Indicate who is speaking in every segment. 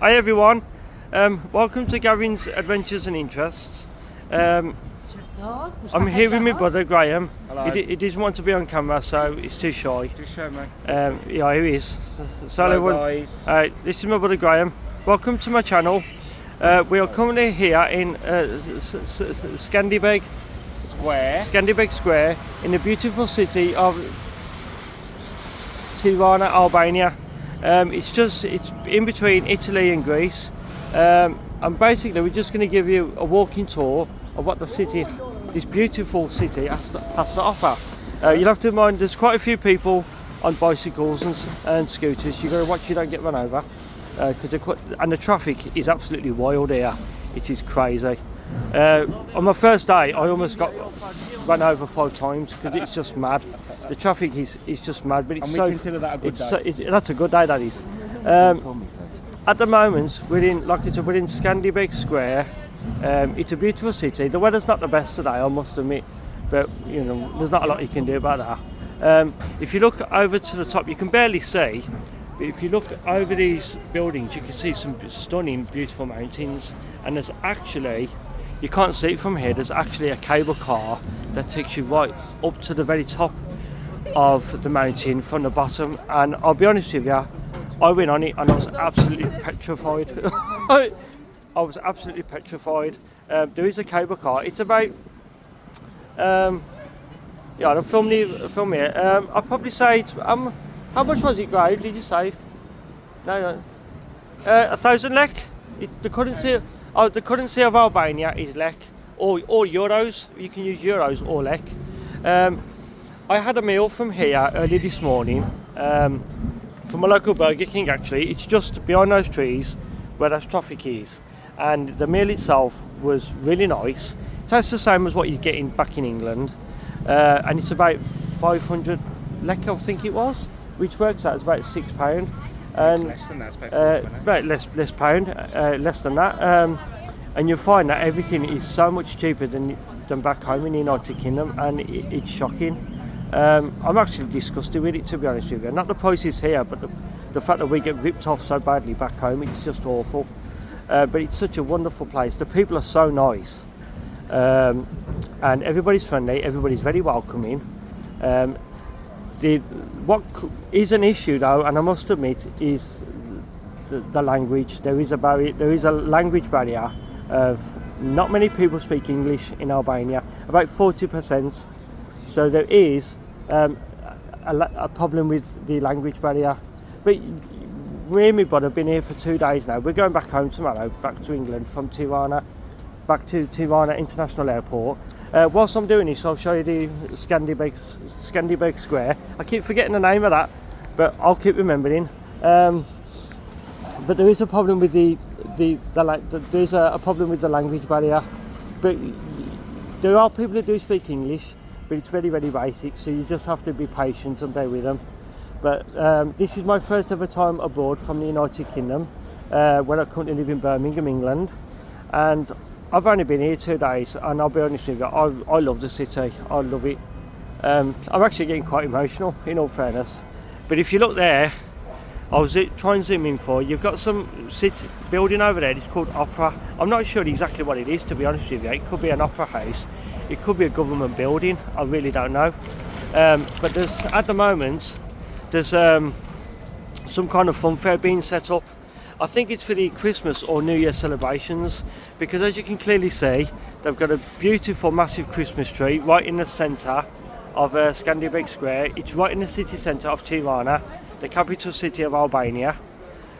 Speaker 1: Hi everyone, welcome to Gavin's Adventures and Interests. I'm here with my brother Graham.
Speaker 2: Hello.
Speaker 1: He doesn't want to be on camera, so he's too shy.
Speaker 2: Just show me.
Speaker 1: Yeah, he is. So
Speaker 2: Hello
Speaker 1: everyone,
Speaker 2: guys.
Speaker 1: this is my brother Graham. Welcome to my channel. We are currently here in Skanderbeg Square in the beautiful city of Tirana, Albania. It's in between Italy and Greece, and basically we're just going to give you a walking tour of what this beautiful city has to offer. You'll have to mind there's quite a few people on bicycles and scooters. You've got to watch you don't get run over, and the traffic is absolutely wild here. It is crazy. On my first day I almost got run over 5 times because it's just mad. The traffic is just mad, but it's
Speaker 2: and we consider that a good day.
Speaker 1: That's a good day, that is. At the moment we're in Skanderbeg Square. It's a beautiful city. The weather's not the best today, I must admit, but you know there's not a lot you can do about that. If you look over to the top, you can barely see, but if you look over these buildings you can see some stunning beautiful mountains, and there's actually, you can't see it from here, there's actually a cable car that takes you right up to the very top of the mountain from the bottom. And I'll be honest with you, I went on it and I was absolutely petrified. I was absolutely petrified. There is a cable car. It's about yeah, I'll film here. I'll probably say it's, how much was it, Graham? Did you say? No. 1,000 lek. The currency of Albania is lek, or euros. You can use euros or lek. I had a meal from here early this morning, from a local Burger King actually. It's just behind those trees where that traffic is, and the meal itself was really nice. It tastes the same as what you're getting back in England, and it's about 500 lek, I think it was, which works out as about £6. And
Speaker 2: less than that, it's about
Speaker 1: less pound, less than that, and you'll find that everything is so much cheaper than back home in the United Kingdom, and it's shocking. I'm actually disgusted with it, to be honest with you. Not the prices here, but the fact that we get ripped off so badly back home. It's just awful. But it's such a wonderful place. The people are so nice, and everybody's friendly. Everybody's very welcoming. What is an issue though, and I must admit, is the language. There is a language barrier of not many people speak English in Albania, about 40%. So there is a problem with the language barrier. But me and my brother have been here for 2 days now. We're going back home tomorrow, back to England from Tirana, back to Tirana International Airport. Whilst I'm doing this, I'll show you the Skanderbeg Square. I keep forgetting the name of that, but I'll keep remembering. But there is a problem with there's a problem with the language barrier. But there are people who do speak English, but it's very, very basic, so you just have to be patient and bear with them. But this is my first ever time abroad from the United Kingdom, where I currently live in Birmingham, England, and I've only been here 2 days, and I'll be honest with you, I love the city. I love it. I'm actually getting quite emotional, in all fairness. But if you look there, I'll try and zoom in for you. You've got some city building over there. It's called Opera. I'm not sure exactly what it is, to be honest with you. It could be an opera house. It could be a government building. I really don't know. But at the moment there's some kind of fun fair being set up. I think it's for the Christmas or New Year celebrations, because as you can clearly see, they've got a beautiful massive Christmas tree right in the centre of Skanderbeg Square. It's right in the city centre of Tirana, the capital city of Albania.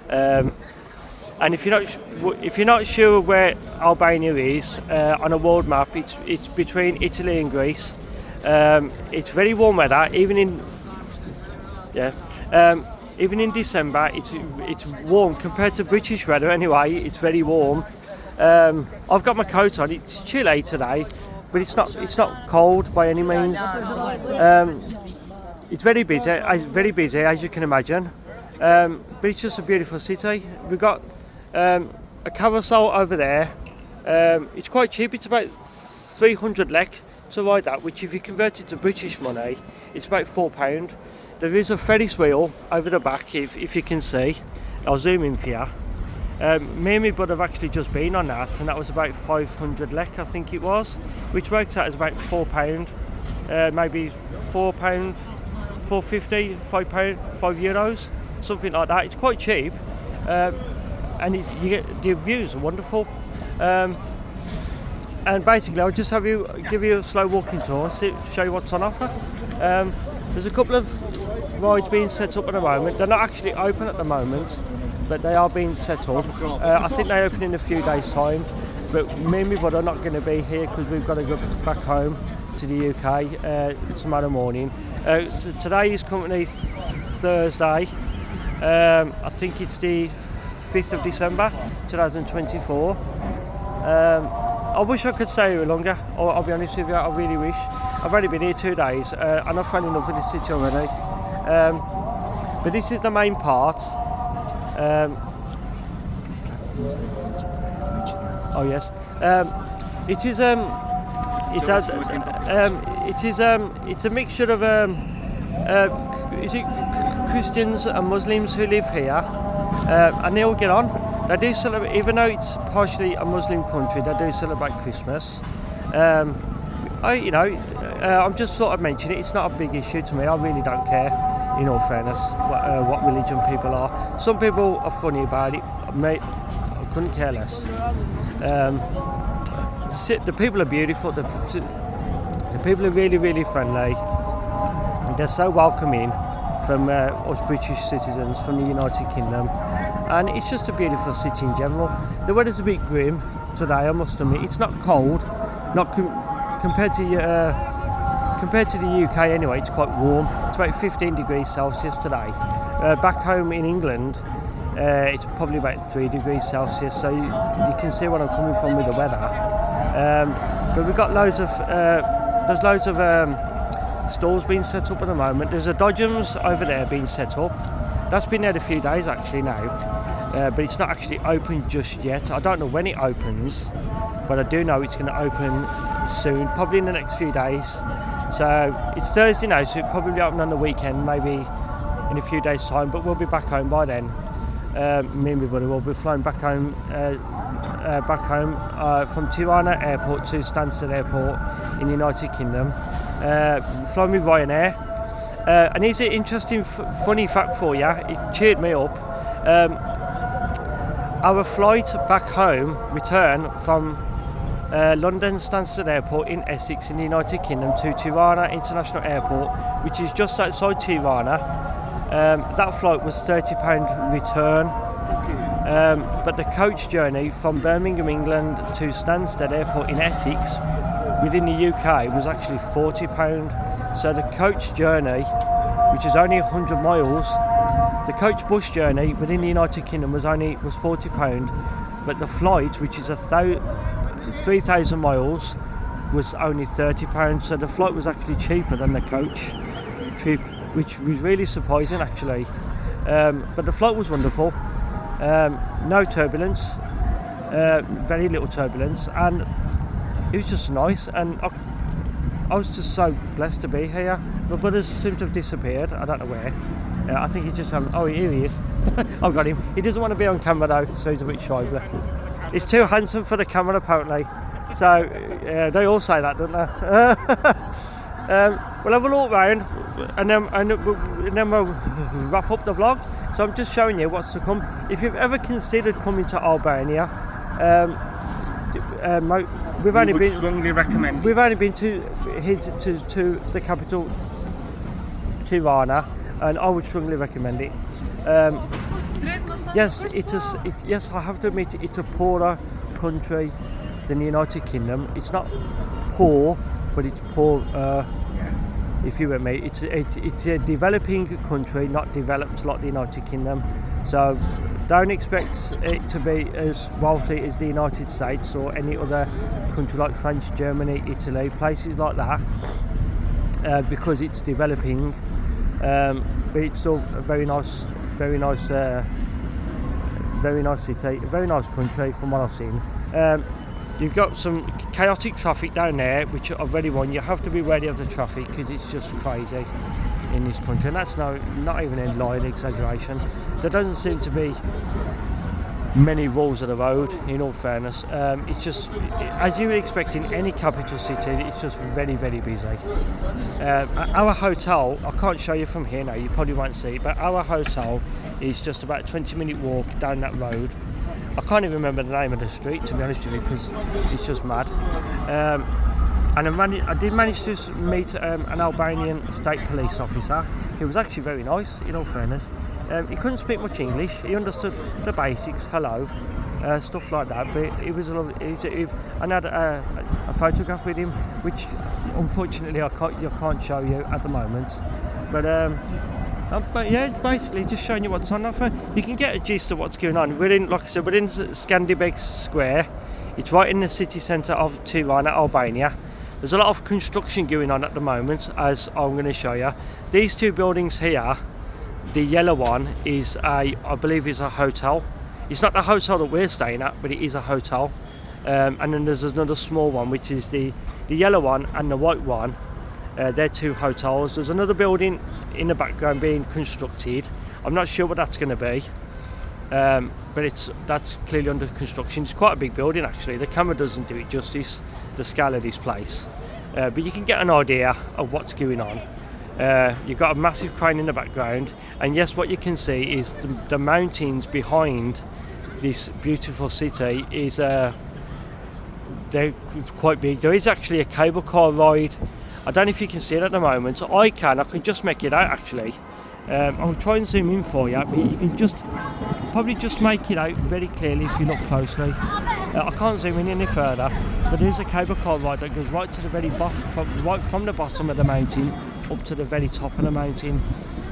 Speaker 1: And if you're not sure where Albania is on a world map, it's between Italy and Greece. It's very warm weather, even in December. It's warm compared to British weather anyway. It's very warm. I've got my coat on. It's chilly today, but it's not cold by any means. It's very busy as you can imagine. But it's just a beautiful city. We've got a carousel over there. It's quite cheap. It's about 300 lek to ride that, which if you convert it to British money, it's about £4. there is a Ferris wheel over the back, if you can see. I'll zoom in for you. Me and my brother have actually just been on that, and that was about 500 lek, I think it was, which works out as about £4, maybe £4, £4.50, £5, €5, something like that. It's quite cheap, and you get the views are wonderful. And basically, I'll just give you a slow walking tour, show you what's on offer. There's a couple of rides being set up at the moment. They're not actually open at the moment, but they are being set up. I think they open in a few days' time, but me and my brother are not going to be here because we've got to go back home to the UK tomorrow morning. Today is currently Thursday. I think it's the 5th of December 2024. I wish I could stay here longer, I'll be honest with you, I really wish. I've only been here 2 days and I've fallen in love with this city already. But this is the main part. Oh yes, it is. It's a mixture of is it Christians and Muslims who live here, and they all get on. They do celebrate, even though it's partially a Muslim country. They do celebrate Christmas. I'm just sort of mentioning it. It's not a big issue to me. I really don't care. In all fairness, what religion people are. Some people are funny about it. Mate, I couldn't care less. The people are beautiful. The people are really, really friendly. And they're so welcoming from us British citizens from the United Kingdom. And it's just a beautiful city in general. The weather's a bit grim today, I must admit. It's not cold, not compared to the UK anyway. It's quite warm. It's about 15 degrees Celsius today. Back home in England, it's probably about 3 degrees Celsius. So you can see where I'm coming from with the weather. But we've got there's loads of stalls being set up at the moment. There's a Dodgems over there being set up. That's been there a few days actually now, but it's not actually open just yet. I don't know when it opens, but I do know it's going to open soon, probably in the next few days. So it's Thursday now, so it'll probably open on the weekend, maybe in a few days' time, but we'll be back home by then. Me and my brother will be flying back home from Tirana Airport to Stansted Airport in the United Kingdom. Flying with Ryanair. And here's an interesting, funny fact for you. It cheered me up. Our flight back home, return from London Stansted Airport in Essex in the United Kingdom to Tirana International Airport, which is just outside Tirana. That flight was £30 return. But the coach journey from Birmingham, England to Stansted Airport in Essex within the UK was actually £40. So the coach journey, which is only 100 miles, the coach bus journey within the United Kingdom was £40, but the flight, which is 3,000 miles, was only £30. So the flight was actually cheaper than the coach trip, which was really surprising actually. But the flight was wonderful. No turbulence, very little turbulence, and it was just nice. And I was just so blessed to be here. My brother seemed to have disappeared. I don't know where. I think he just oh, here he is. I've got him. He doesn't want to be on camera though, so he's a bit shy. But he's too handsome for the camera apparently. So they all say that, don't they? We'll have a look round, and then we'll wrap up the vlog. So I'm just showing you what's to come. If you've ever considered coming to Albania, we've only been to the capital Tirana, and I would strongly recommend it. Yes, yes, I have to admit it's a poorer country than the United Kingdom. It's not poor, but it's poorer. If you were me, it's a developing country, not developed like the United Kingdom. So don't expect it to be as wealthy as the United States or any other country like France, Germany, Italy, places like that, because it's developing. But it's still a very nice city, a very nice country from what I've seen. You've got some chaotic traffic down there, which I've already warned you have to be wary of the traffic because it's just crazy. in this country, and that's not even a lie, an exaggeration. There doesn't seem to be many rules of the road, in all fairness. It's just, as you would expect in any capital city, it's just very, very busy. Our hotel, I can't show you from here now, you probably won't see it, but our hotel is just about a 20-minute walk down that road. I can't even remember the name of the street, to be honest with you, because it's just mad. And I did manage to meet an Albanian state police officer. He was actually very nice, in all fairness. He couldn't speak much English. He understood the basics, hello, stuff like that. But it was lovely. I had a photograph with him, which unfortunately I can't show you at the moment. But yeah, basically just showing you what's on offer. You can get a gist of what's going on. Like I said, we're in Skanderbeg Square. It's right in the city centre of Tirana, Albania. There's a lot of construction going on at the moment, as I'm going to show you. These two buildings here, the yellow one is I believe is a hotel. It's not the hotel that we're staying at, but it is a hotel. And then there's another small one, which is the yellow one and the white one. They're two hotels. There's another building in the background being constructed. I'm not sure what that's going to be, but that's clearly under construction. It's quite a big building actually. The camera doesn't do it justice, the scale of this place, but you can get an idea of what's going on. You've got a massive crane in the background, and yes, what you can see is the mountains behind this beautiful city is they're quite big. There is actually a cable car ride. I don't know if you can see it at the moment. I can just make it out actually. I'll try and zoom in for you, but you can probably just make it out very clearly if you look closely. I can't zoom in any further, but there's a cable car ride that goes right to the very bottom, right from the bottom of the mountain up to the very top of the mountain.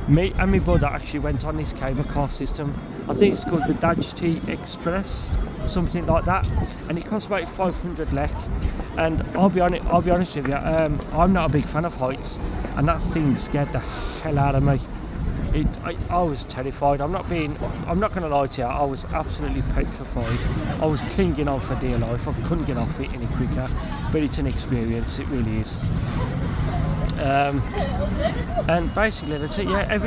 Speaker 1: Me and my brother actually went on this cable car system. I think it's called the Dajti Express, something like that, and it costs about 500 lek. And I'll be honest with you, I'm not a big fan of heights, and that thing scared the hell out of me. I was terrified. I'm not going to lie to you, I was absolutely petrified. I was clinging on for dear life. I couldn't get off it any quicker, but it's an experience, it really is. And basically that's it. Yeah,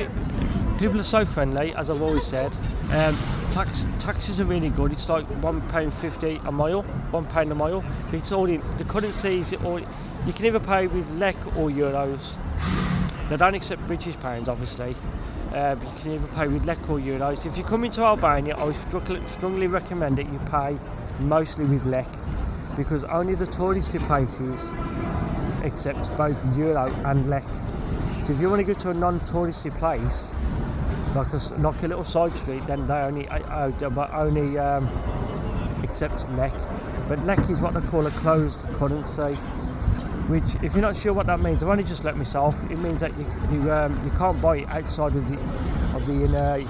Speaker 1: people are so friendly, as I've always said. Taxis are really good. It's like £1.50 a mile, £1 a mile. It's all in the currencies. You can either pay with lek or euros. They don't accept British pounds, obviously, but you can either pay with lek or euros. If you come into Albania, I strongly recommend that you pay mostly with lek, because only the touristy places accept both euro and lek. So if you want to go to a non-touristy place, like a little side street, then they only accept lek. But lek is what they call a closed currency, which, if you're not sure what that means, I've only just let myself. It means that you can't buy it outside of the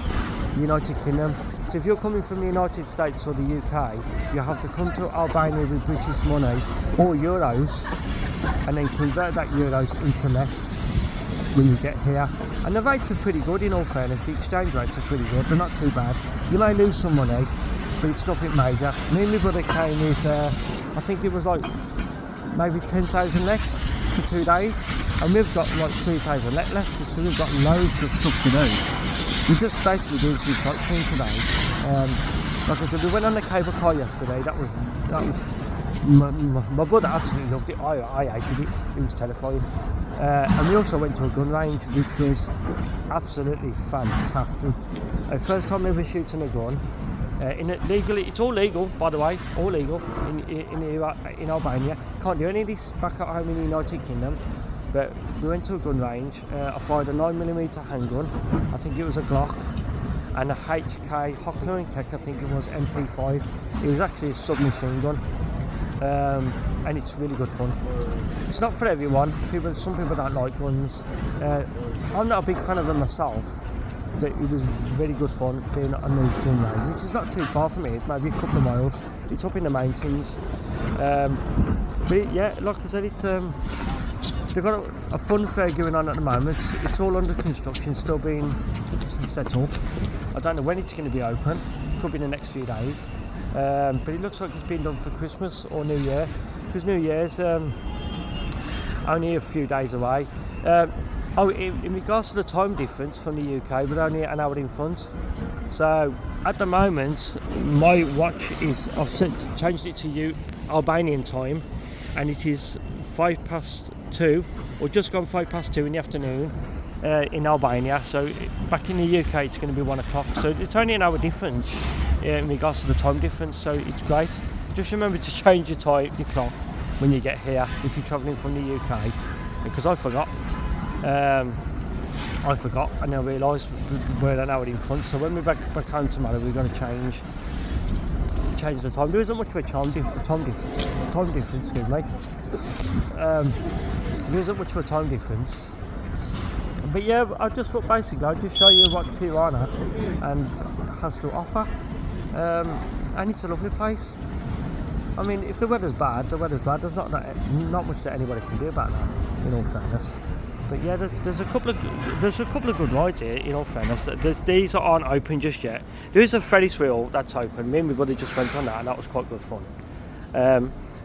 Speaker 1: United Kingdom. So if you're coming from the United States or the UK, you have to come to Albania with British money or euros, and then convert that euros into lek when you get here. And the rates are pretty good, in all fairness. The exchange rates are pretty good, they're not too bad. You may lose some money, but it's nothing major. Me and my brother came with, I think it was like maybe 10,000 lek for 2 days, and we've got like 3,000 lek left, so we've got loads of stuff to do. We're just basically doing some sightseeing today. Like I said, we went on the cable car yesterday. That was my brother absolutely loved it. I hated it. It was terrifying. And we also went to a gun range, which was absolutely fantastic. First time ever shooting a gun. Legally, it's all legal, by the way, all legal in Albania. Can't do any of this back at home in the United Kingdom. But we went to a gun range. I fired a 9mm handgun. I think it was a Glock, and a HK Hockler and Keck, I think it was MP5. It was actually a submachine gun. And it's really good fun. It's not for everyone. Some people don't like guns. I'm not a big fan of them myself, but it was really good fun being on these gun range, which is not too far from me. It's maybe a couple of miles. It's up in the mountains. But yeah, like I said, it's they've got a fun fair going on at the moment. It's all under construction, still being set up. I don't know when it's going to be open. Could be in the next few days. But it looks like it's been done for Christmas or New Year, because New Year's only a few days away. Oh, in regards to the time difference from the UK, we're only an hour in front. So at the moment, my watch is, changed it to Albanian time, and it is 2:05, or just gone 2:05 in the afternoon in Albania. So back in the UK, it's going to be 1 o'clock. So it's only an hour difference in regards to the time difference. So it's great. Just remember to change your clock when you get here if you're travelling from the UK, because I forgot. And I realised we're an hour in front, so when we're back home tomorrow, we're going to change the time. There isn't much of a time difference, excuse me. There isn't much of a time difference. But yeah, I'll just show you what Tirana has to offer. And it's a lovely place. I mean, if the weather's bad, the weather's bad. There's not much that anybody can do about that, in all fairness. But yeah, there's a couple of good rides here, in all fairness. These aren't open just yet. There is a Ferris wheel that's open. Me and my brother just went on that, and that was quite good fun.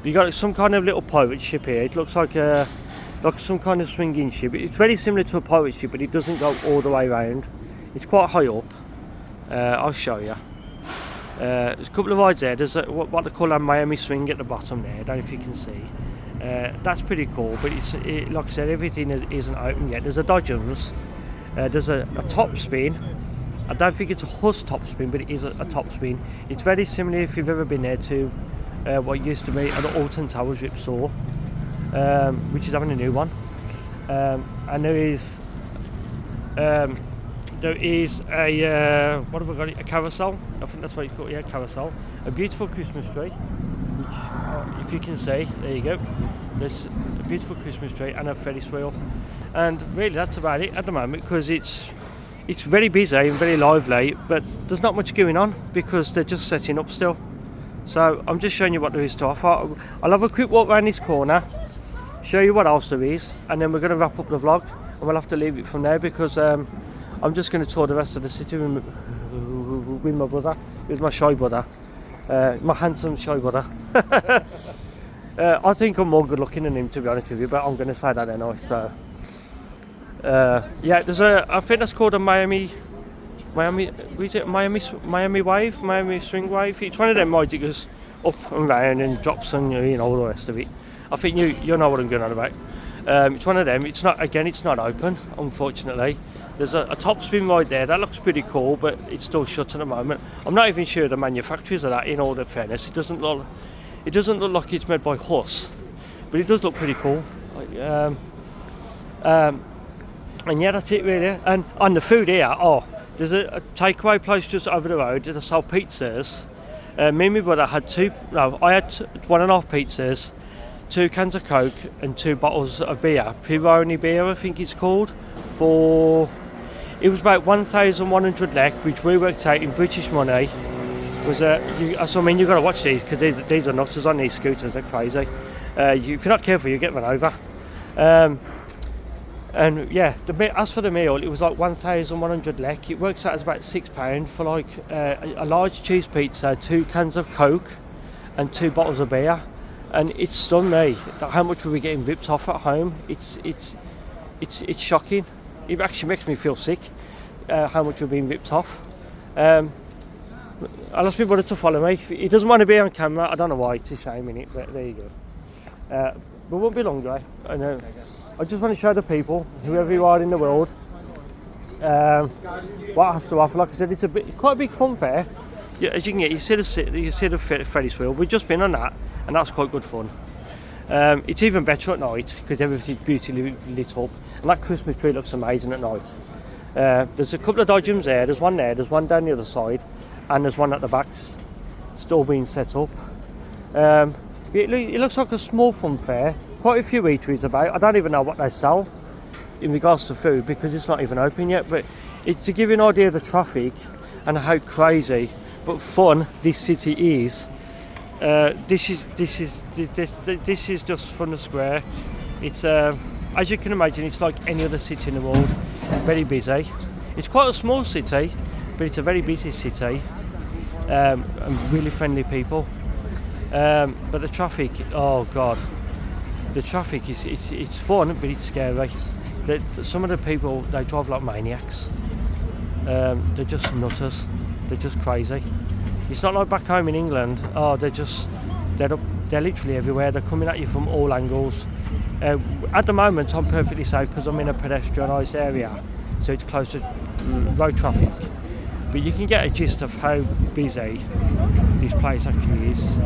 Speaker 1: You got some kind of little pirate ship here. It looks like some kind of swinging ship. It's very similar to a pirate ship, but it doesn't go all the way around. It's quite high up. I'll show you. There's a couple of rides there. There's what they call a Miami swing at the bottom there. I don't know if you can see. That's pretty cool, but like I said, everything isn't open yet. There's a Dodgems. There's a top spin. I don't think it's a horse top spin, but it is a top spin. It's very similar, if you've ever been there, to what used to be at the Alton Towers Ripsaw, which is having a new one. And there is a what have I got? A carousel. I think that's what it's called. Yeah, carousel. A beautiful Christmas tree, which, if you can see, there you go. There's a beautiful Christmas tree and a Ferris wheel, and really that's about it at the moment, because it's very busy and very lively, but there's not much going on because they're just setting up still. So I'm just showing you what there is to offer. I'll have a quick walk around this corner, show you what else there is, and then we're going to wrap up the vlog, and we'll have to leave it from there, because I'm just going to tour the rest of the city with my brother, with my shy brother, my handsome shy brother. I think I'm more good looking than him, to be honest with you, but I'm going to say that anyway. So yeah, I think that's called a Miami wave, Miami swing wave. It's one of them rides that goes up and round and drops and all the rest of it. I think you know what I'm going on about. It's one of them. It's not open, unfortunately. There's a top spin ride there that looks pretty cool, but it's still shut at the moment. I'm not even sure the manufacturers of that, in all the fairness. It doesn't look like it's made by Huss, but it does look pretty cool. And yeah, that's it really. And on the food here, there's a takeaway place just over the road. They sell pizzas. Me and my brother had I had 1.5 pizzas, 2 cans of Coke and 2 bottles of beer. Pironi beer, I think it's called. It was about 1,100 lek, which we worked out in British money. You've got to watch these, because these are nutters on these scooters. They're crazy. If you're not careful, you get run over. And yeah, as for the meal, it was like 1,100 lek. It works out as about £6 for like a large cheese pizza, 2 cans of Coke and 2 bottles of beer. And it stunned me how much we were getting ripped off at home. It's shocking. It actually makes me feel sick how much we're being ripped off. I'll ask my brother to follow me. He doesn't want to be on camera. I don't know why. It's a shame, innit? But there you go. But it won't be long, guy. I know. I just want to show the people, whoever you are in the world, what it has to offer. Like I said, it's quite a big fun fair. Yeah, as you can get, you see the Ferris wheel. We've just been on that, and that's quite good fun. It's even better at night because everything's beautifully lit up, and that Christmas tree looks amazing at night. There's a couple of Dodgems there. There's one there. There's one down the other side, and there's one at the back still being set up. It looks like a small fun fair. Quite a few eateries about. I don't even know what they sell in regards to food because it's not even open yet. But it's to give you an idea of the traffic and how crazy but fun this city is. This is just Fun Square. It's as you can imagine, it's like any other city in the world. Very busy. It's quite a small city, but it's a very busy city and really friendly people. But the traffic, oh god, the traffic is it's fun, but it's scary. some of the people, they drive like maniacs. They're just nutters. They're just crazy. It's not like back home in England. Oh, they're literally everywhere. They're coming at you from all angles. At the moment, I'm perfectly safe because I'm in a pedestrianised area, so it's close to road traffic. But you can get a gist of how busy this place actually is.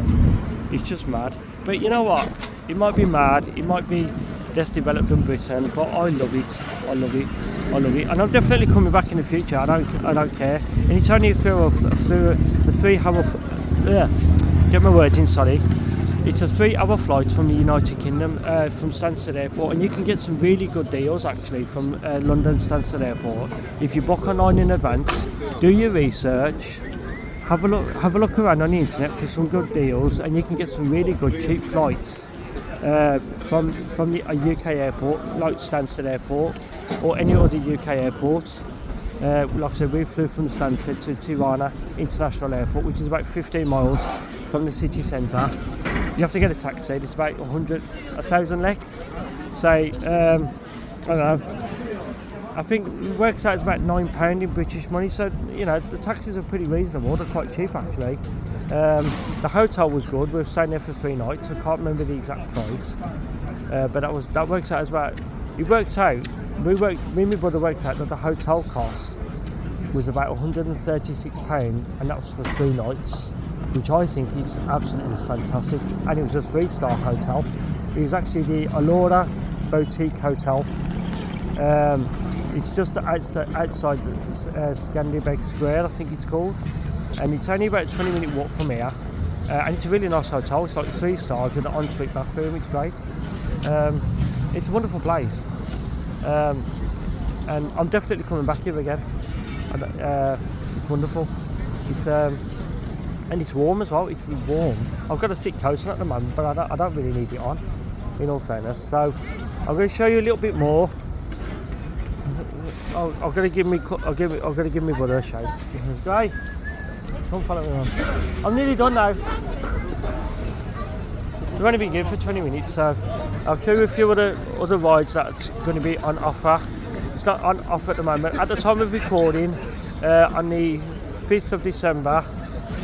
Speaker 1: It's just mad. But you know what? It might be mad. It might be less developed than Britain, but I love it. I love it. I love it. And I'm definitely coming back in the future. I don't care. And it's only through a 3-hour. Get my words in. Sorry. It's a 3-hour flight from the United Kingdom, from Stansted Airport, and you can get some really good deals actually from London Stansted Airport. If you book online in advance, do your research, have a look around on the internet for some good deals, and you can get some really good cheap flights from a UK airport like Stansted Airport or any other UK airport. Like I said, we flew from Stansted to Tirana International Airport, which is about 15 miles from the city centre. You have to get a taxi. It's about 1,000 lek. So I don't know. I think it works out as about £9 in British money. So you know the taxis are pretty reasonable. They're quite cheap actually. The hotel was good. We were staying there for 3 nights. I can't remember the exact price, but that works out as about. It worked out. Me and my brother worked out that the hotel cost was about £136, and that was for 3 nights. Which I think is absolutely fantastic, and it was a 3-star hotel. It was actually the Allura Boutique Hotel. It's just outside Skanderbeg Square, I think it's called, and it's only about a 20-minute walk from here. And it's a really nice hotel. It's like 3 stars with an ensuite bathroom. It's great. It's a wonderful place, and I'm definitely coming back here again. It's wonderful. And it's warm as well. It's really warm. I've got a thick coat on at the moment, but I don't really need it on, in all fairness. So I'm going to show you a little bit more. I've got to give me brother a shout. Guy, come follow me on. I'm nearly done now. We've only been here for 20 minutes, so I'll show you a few other rides that's going to be on offer. It's not on offer at the moment. At the time of recording, on the 5th of December,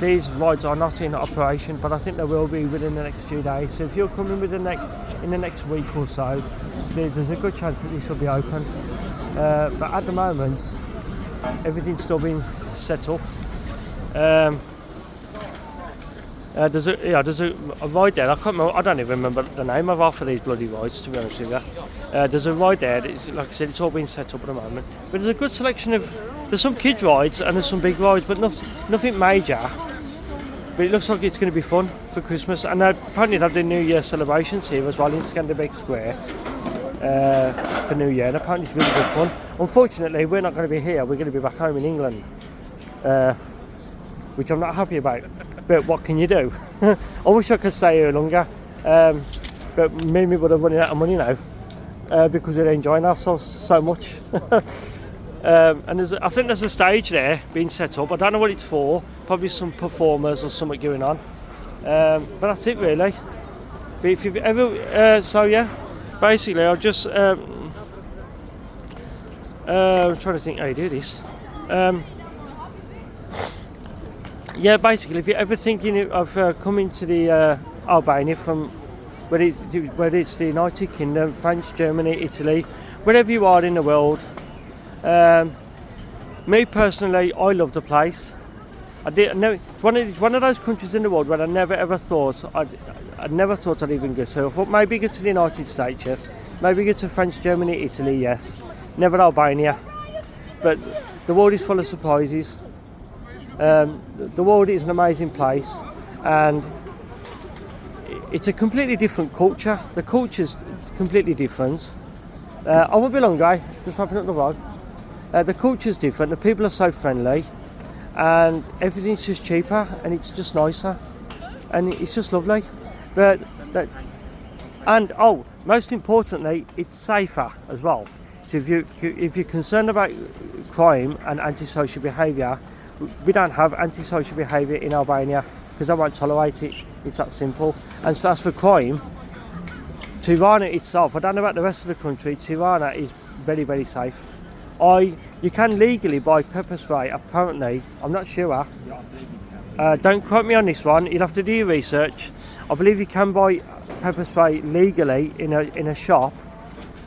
Speaker 1: these rides are not in operation, but I think they will be within the next few days. So if you're coming in the next week or so, there's a good chance that this will be open. But at the moment, everything's still being set up. There's a ride there. I don't even remember the name of half of these bloody rides, to be honest with you. There's a ride there. Like I said, it's all being set up at the moment. But there's a good selection of. There's some kids rides and there's some big rides, but nothing major. But it looks like it's going to be fun for Christmas, and apparently they have the New Year celebrations here as well in Skanderbeg Square for New Year, and apparently it's really good fun. Unfortunately, we're not going to be here. We're going to be back home in England, which I'm not happy about. But what can you do? I wish I could stay here longer, but me and my brother are running out of money now because we're enjoying ourselves so much. And I think there's a stage there being set up. I don't know what it's for. Probably some performers or something going on. But that's it really. But if you've ever, so yeah, basically I'll just I'm trying to think how you do this. Yeah, basically, if you're ever thinking of coming to the Albania from whether it's the United Kingdom, France, Germany, Italy, wherever you are in the world. Me personally, I love the place. It's one of those countries in the world where I never ever thought I'd even go to. I thought maybe go to the United States, yes. Maybe go to France, Germany, Italy, yes. Never Albania. But the world is full of surprises. The world is an amazing place, and it's a completely different culture. The culture's completely different. I won't be long, guy. Just open up the vlog. The culture's different. The people are so friendly, and everything's just cheaper, and it's just nicer, and it's just lovely. Most importantly, it's safer as well. So if you're concerned about crime and antisocial behaviour, we don't have antisocial behaviour in Albania because I won't tolerate it. It's that simple. And so as for crime, Tirana itself, I don't know about the rest of the country, Tirana is very, very safe. You can legally buy pepper spray, apparently. I'm not sure. Don't quote me on this one. You'll have to do your research. I believe you can buy pepper spray legally in a shop,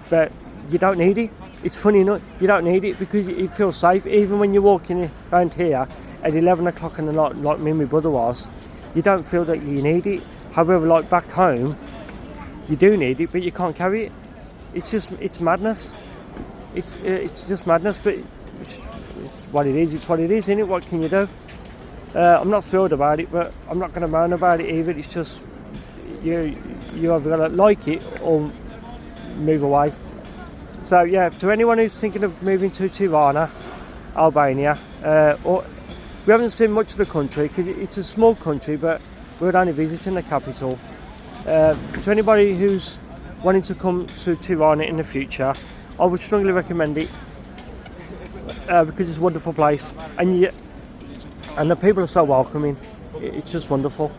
Speaker 1: but you don't need it. It's funny enough, you don't need it because you feel safe. Even when you're walking around here at 11 o'clock in the night, like me and my brother was, you don't feel that you need it. However, like back home, you do need it, but you can't carry it. It's madness. It's just madness, but it's what it is. It's what it is, isn't it? What can you do? I'm not thrilled about it, but I'm not going to moan about it either. It's just you either got to like it or move away. So yeah, to anyone who's thinking of moving to Tirana, Albania, we haven't seen much of the country because it's a small country, but we're only visiting the capital. To anybody who's wanting to come to Tirana in the future, I would strongly recommend it because it's a wonderful place, and the people are so welcoming. It's just wonderful.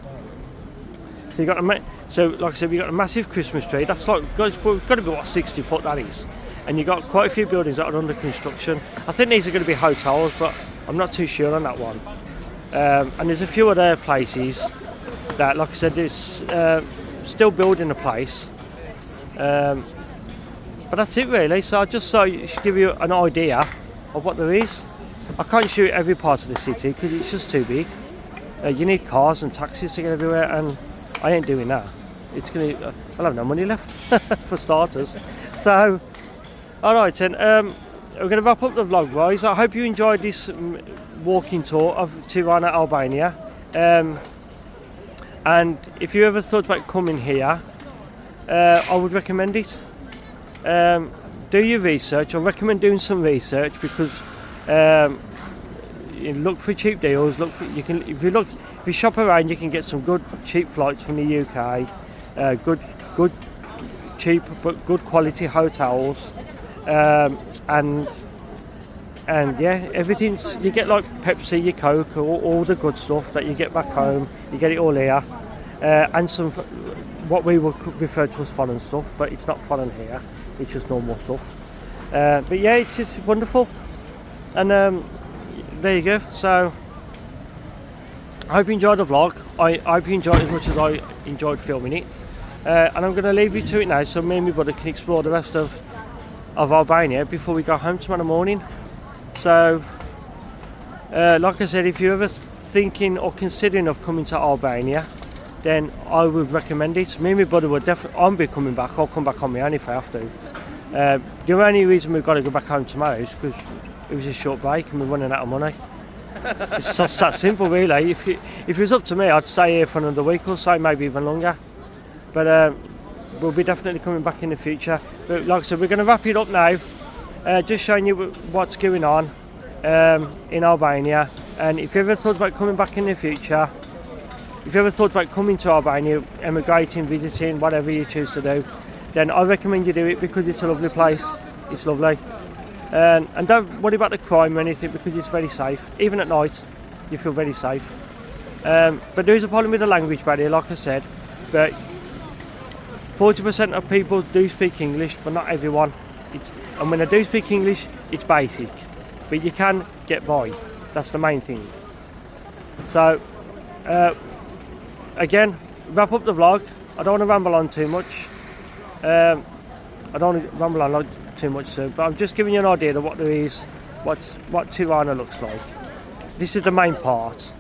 Speaker 1: So you got like I said, we got a massive Christmas tree. That's like got to be what 60 foot that is, and you got quite a few buildings that are under construction. I think these are going to be hotels, but I'm not too sure on that one. And there's a few other places that, like I said, it's still building a place. But that's it really. So I just thought I should give you an idea of what there is. I can't shoot every part of the city because it's just too big. You need cars and taxis to get everywhere, and I ain't doing that. I'll have no money left for starters. So, alright then, we're going to wrap up the vlog, guys. I hope you enjoyed this walking tour of Tirana, Albania. And if you ever thought about coming here, I would recommend it. Do your research. I recommend doing some research because you look for cheap deals. If you shop around, you can get some good cheap flights from the UK. Good cheap but good quality hotels. And yeah, everything's, you get like Pepsi, your Coke, all the good stuff that you get back home. You get it all here, and some what we would refer to as foreign stuff, but it's not foreign here. It's just normal stuff. But yeah, it's just wonderful. And there you go. So I hope you enjoyed the vlog. I hope you enjoyed it as much as I enjoyed filming it. And I'm going to leave you to it now, so me and my brother can explore the rest of Albania before we go home tomorrow morning. So, like I said, if you're ever thinking or considering of coming to Albania, then I would recommend it. Me and my brother would definitely. I'll be coming back. I'll come back on my own if I have to. The only reason we've got to go back home tomorrow is because it was a short break and we're running out of money. It's just that simple, really. If it was up to me, I'd stay here for another week or so, maybe even longer. But we'll be definitely coming back in the future. But like I said, we're going to wrap it up now. Just showing you what's going on in Albania. And if you ever thought about coming back in the future, if you ever thought about coming to Albania, emigrating, visiting, whatever you choose to do, then I recommend you do it because it's a lovely place. It's lovely. And don't worry about the crime or anything because it's very safe. Even at night, you feel very safe. But there is a problem with the language barrier, like I said. But 40% of people do speak English, but not everyone. And when they do speak English, it's basic. But you can get by. That's the main thing. So, again, wrap up the vlog. I don't want to ramble on too much. I don't want to ramble on too much soon, but I'm just giving you an idea of what there is, what Tirana looks like. This is the main part.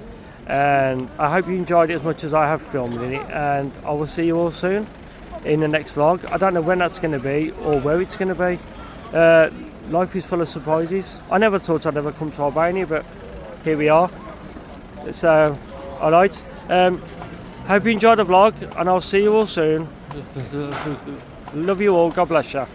Speaker 1: And I hope you enjoyed it as much as I have filmed in it. And I will see you all soon in the next vlog. I don't know when that's going to be or where it's going to be. Life is full of surprises. I never thought I'd ever come to Albania, but here we are. So, alright. Hope you enjoyed the vlog, and I'll see you all soon. Love you all. God bless you.